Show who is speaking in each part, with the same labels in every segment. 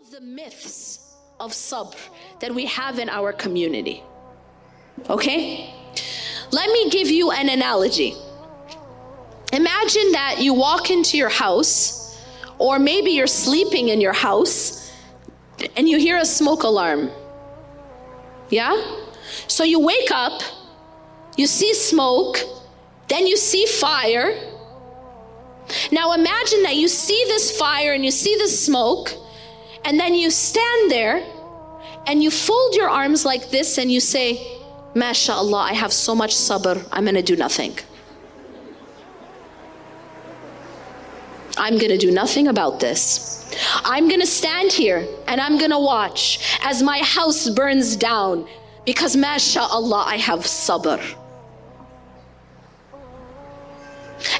Speaker 1: of the myths of sabr that we have in our community. Okay? Let me give you an analogy. Imagine that you walk into your house, or maybe you're sleeping in your house, and you hear a smoke alarm. Yeah? So you wake up, you see smoke, then you see fire. Now imagine that you see this fire and you see this smoke, and then you stand there and you fold your arms like this and you say, MashaAllah, I have so much sabr, I'm gonna do nothing. I'm gonna do nothing about this. I'm gonna stand here and I'm gonna watch as my house burns down because MashaAllah, I have sabr.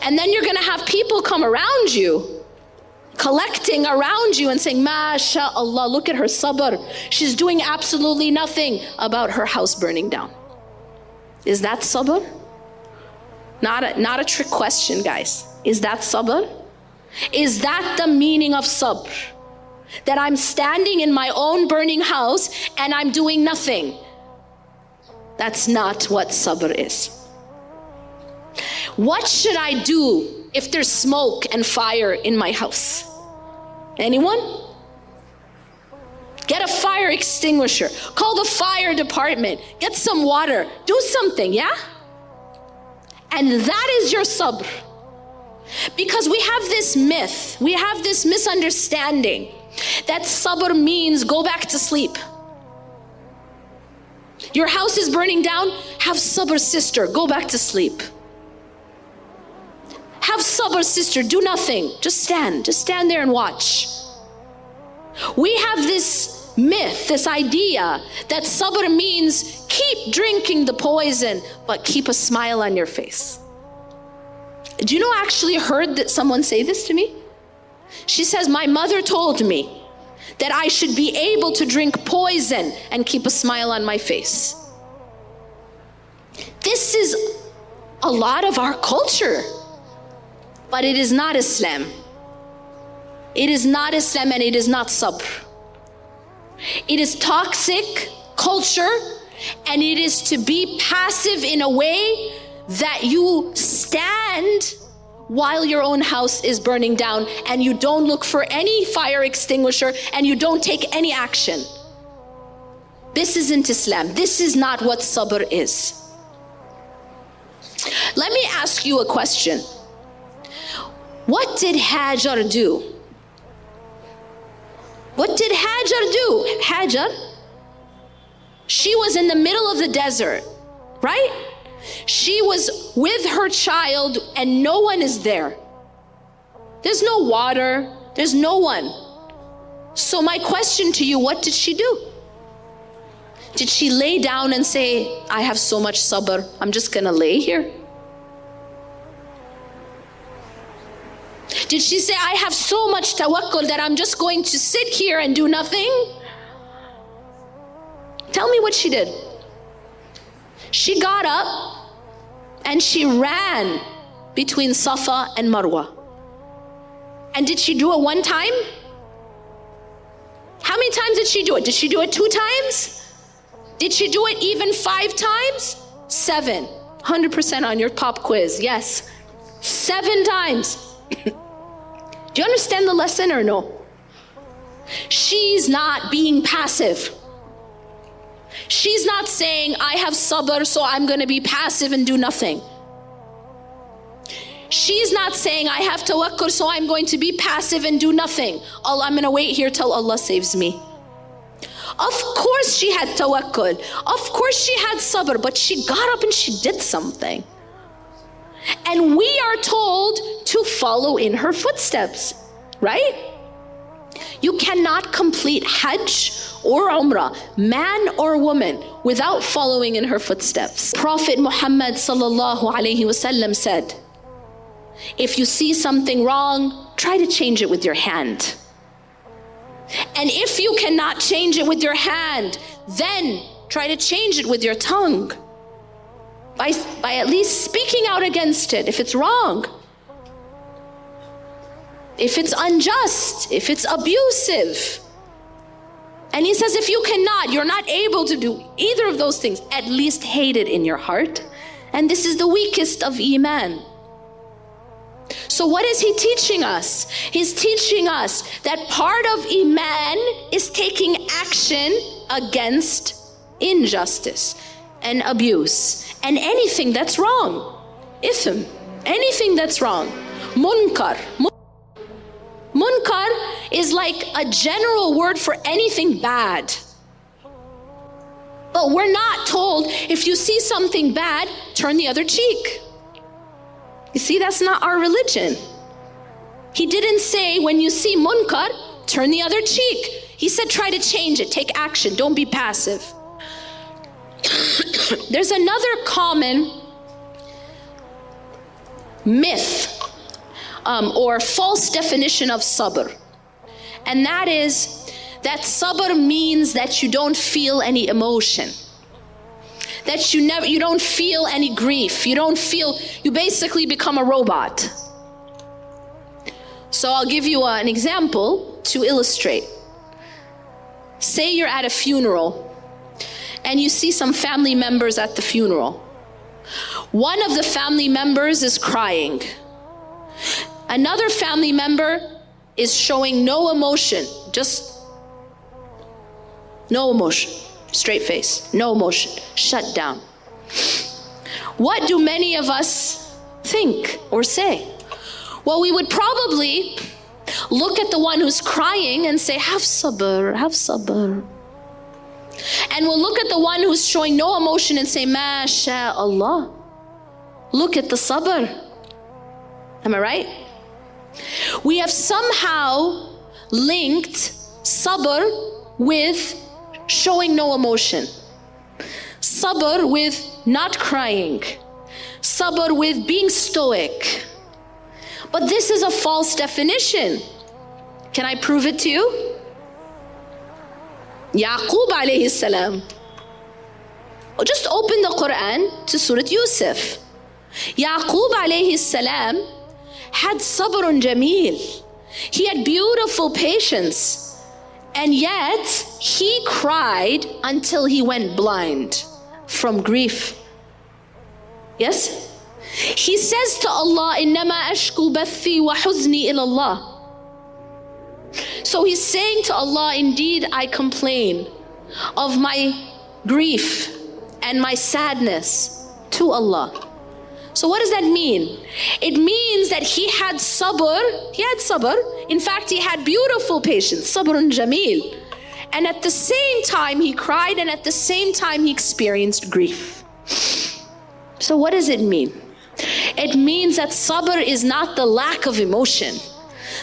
Speaker 1: And then you're gonna have people come around you, collecting around you and saying, MashaAllah, look at her sabr. She's doing absolutely nothing about her house burning down. Is that sabr? Not a trick question, guys. Is that sabr? Is that the meaning of sabr? That I'm standing in my own burning house and I'm doing nothing. That's not what sabr is. What should I do if there's smoke and fire in my house? Anyone? Get a fire extinguisher. Call the fire department. Get some water. Do something, yeah? And that is your sabr. Because we have this myth, we have this misunderstanding that sabr means go back to sleep. Your house is burning down, have sabr, sister, go back to sleep. Have sabr, sister, do nothing, just stand there and watch. We have this myth, this idea that sabr means keep drinking the poison, but keep a smile on your face. Do you know, I actually heard that someone say this to me? She says, my mother told me that I should be able to drink poison and keep a smile on my face. This is a lot of our culture, but it is not Islam. It is not Islam and it is not sabr. It is toxic culture, and it is to be passive in a way that you stand while your own house is burning down and you don't look for any fire extinguisher and you don't take any action. This isn't Islam. This is not what sabr is. Let me ask you a question. What did Hajar do? What did Hajar do? Hajar, she was in the middle of the desert, right? She was with her child and no one is there. There's no water, there's no one. So my question to you, what did she do? Did she lay down and say, I have so much sabr, I'm just gonna lay here? Did she say, I have so much tawakkul that I'm just going to sit here and do nothing? Tell me what she did. She got up and she ran between Safa and Marwa. And did she do it one time? How many times did she do it? Did she do it 2 times? Did she do it even 5 times? 7. 100% on your pop quiz, yes. 7 times. Do you understand the lesson or no? She's not being passive. She's not saying, I have sabr, so I'm going to be passive and do nothing. She's not saying, I have tawakkul, so I'm going to be passive and do nothing. Allah, I'm going to wait here till Allah saves me. Of course she had tawakkul. Of course she had sabr, but she got up and she did something. And we are told to follow in her footsteps, right? You cannot complete Hajj or Umrah, man or woman, without following in her footsteps. Prophet Muhammad sallallahu alaihi wasallam said, if you see something wrong, try to change it with your hand. And if you cannot change it with your hand, then try to change it with your tongue. By at least speaking out against it if it's wrong. If it's unjust, if it's abusive, And he says, if you cannot, you're not able to do either of those things, at least hate it in your heart. And this is the weakest of Iman. So what is he teaching us? He's teaching us that part of Iman is taking action against injustice and abuse and anything that's wrong. Ithm, anything that's wrong. Munkar. Munkar is like a general word for anything bad. But we're not told, if you see something bad, turn the other cheek. You see, that's not our religion. He didn't say, when you see munkar, turn the other cheek. He said, try to change it, take action, don't be passive. There's another common myth or false definition of sabr. And that is that sabr means that you don't feel any emotion. That you don't feel any grief. You basically become a robot. So I'll give you an example to illustrate. Say you're at a funeral and you see some family members at the funeral. One of the family members is crying. Another family member is showing no emotion, just no emotion, straight face, no emotion, shut down. What do many of us think or say? Well, we would probably look at the one who's crying and say, have sabr, have sabr. And we'll look at the one who's showing no emotion and say, MashaAllah, look at the sabr. Am I right? We have somehow linked sabr with showing no emotion. Sabr with not crying. Sabr with being stoic. But this is a false definition. Can I prove it to you? Yaqub alayhi salam. Just open the Quran to Surah Yusuf. Yaqub alayhi salam had sabrun jameel. He had beautiful patience. And yet, he cried until he went blind from grief. Yes? He says to Allah, إِنَّمَا أَشْكُو بَثِّي وَحُزْنِي إِلَى اللَّهِ. So he's saying to Allah, indeed I complain of my grief and my sadness to Allah. So what does that mean? It means that he had sabr. He had sabr. In fact, he had beautiful patience, sabrun jameel. And at the same time he cried, and at the same time he experienced grief. So what does it mean? It means that sabr is not the lack of emotion.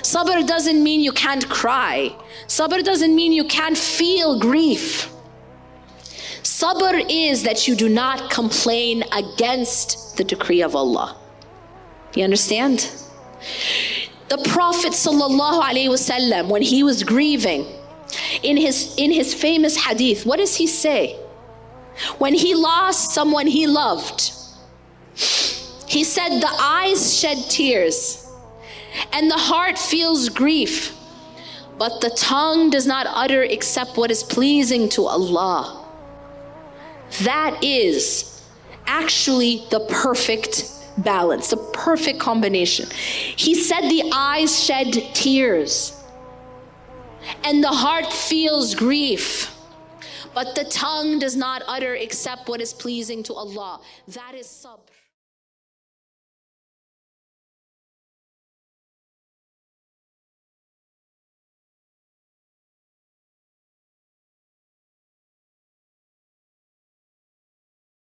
Speaker 1: Sabr doesn't mean you can't cry. Sabr doesn't mean you can't feel grief. Sabr is that you do not complain against the decree of Allah. You understand? The Prophet ﷺ, when he was grieving, in his famous hadith, what does he say? When he lost someone he loved, he said, the eyes shed tears and the heart feels grief, but the tongue does not utter except what is pleasing to Allah. That is actually the perfect balance, the perfect combination. He said the eyes shed tears and the heart feels grief, but the tongue does not utter except what is pleasing to Allah. That is sabr.